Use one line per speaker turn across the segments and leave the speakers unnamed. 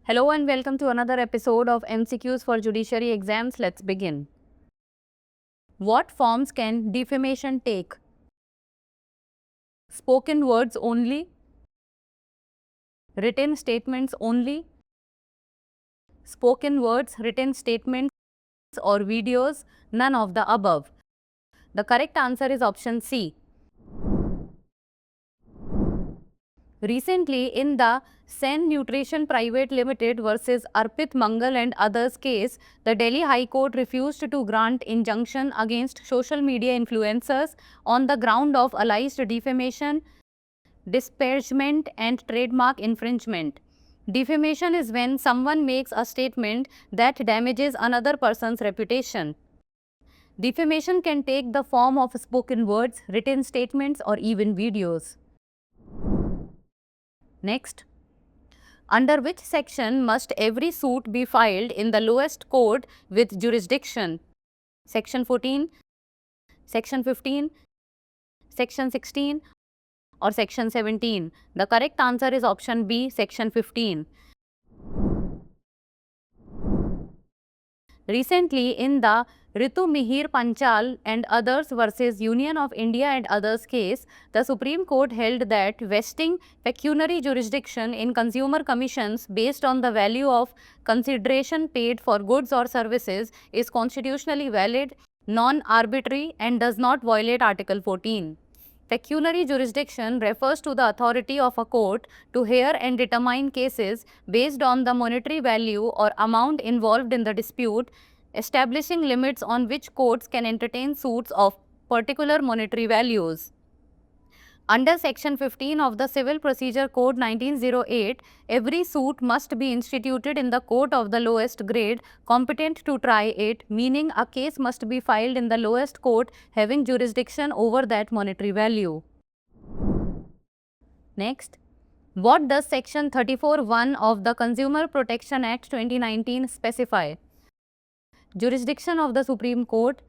Hello and welcome to another episode of MCQs for Judiciary Exams. Let's begin. What forms can defamation take? Spoken words only? Written statements only? Spoken words, written statements or videos? None of the above. The correct answer is option C. Recently, in the Sen Nutrition Private Limited versus Arpit Mangal and others case, the Delhi High Court refused to grant injunction against social media influencers on the ground of alleged defamation, disparagement and trademark infringement. Defamation is when someone makes a statement that damages another person's reputation. Defamation can take the form of spoken words, written statements or even videos. Next, under which section must every suit be filed in the lowest court with jurisdiction? Section 14, Section 15, Section 16 or Section 17? The correct answer is option B, Section 15. Recently, in the Ritu Mihir Panchal and others versus Union of India and others case, the Supreme Court held that vesting pecuniary jurisdiction in consumer commissions based on the value of consideration paid for goods or services is constitutionally valid, non-arbitrary and does not violate Article 14. Pecuniary jurisdiction refers to the authority of a court to hear and determine cases based on the monetary value or amount involved in the dispute, establishing limits on which courts can entertain suits of particular monetary values. Under Section 15 of the Civil Procedure Code 1908, every suit must be instituted in the court of the lowest grade competent to try it, meaning a case must be filed in the lowest court having jurisdiction over that monetary value. Next, what does Section 34(1) of the Consumer Protection Act 2019 specify? Jurisdiction of the Supreme Court,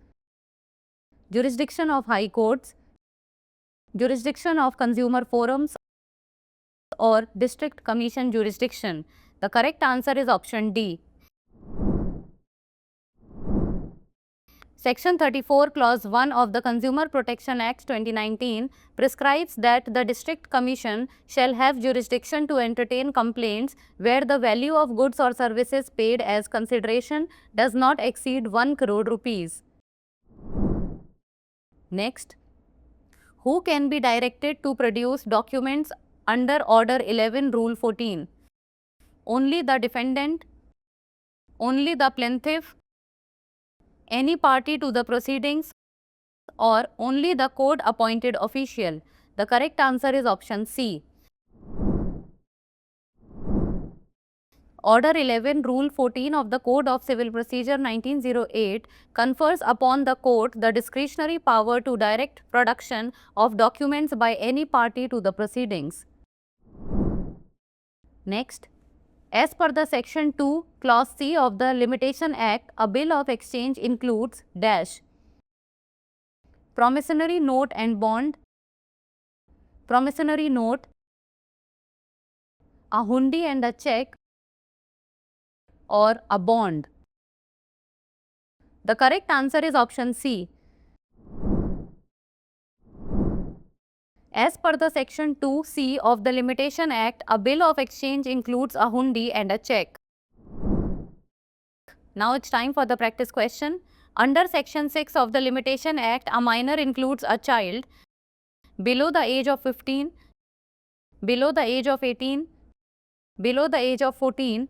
jurisdiction of High Courts, jurisdiction of consumer forums or district commission jurisdiction. The correct answer is option D. Section 34 Clause 1 of the Consumer Protection Act 2019 prescribes that the district commission shall have jurisdiction to entertain complaints where the value of goods or services paid as consideration does not exceed 1 crore rupees. Next, who can be directed to produce documents under Order 11 Rule 14? Only the defendant, only the plaintiff, any party to the proceedings or only the court appointed official? The correct answer is option C. Order 11 Rule 14 of the Code of Civil Procedure 1908 confers upon the court the discretionary power to direct production of documents by any party to the proceedings. Next, as per the Section 2, Clause C of the Limitation Act, a bill of exchange includes dash promissory note and bond, promissory note, a hundi and a check, or a bond. The correct answer is option C. As per the Section 2(c) of the Limitation Act, a bill of exchange includes a hundi and a check. Now it's time for the practice question. Under Section 6 of the Limitation Act, a minor includes a child below the age of 15, below the age of 18, below the age of 14,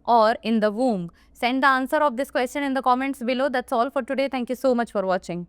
or in the womb. Send the answer of this question in the comments below. That's all for today. Thank you so much for watching.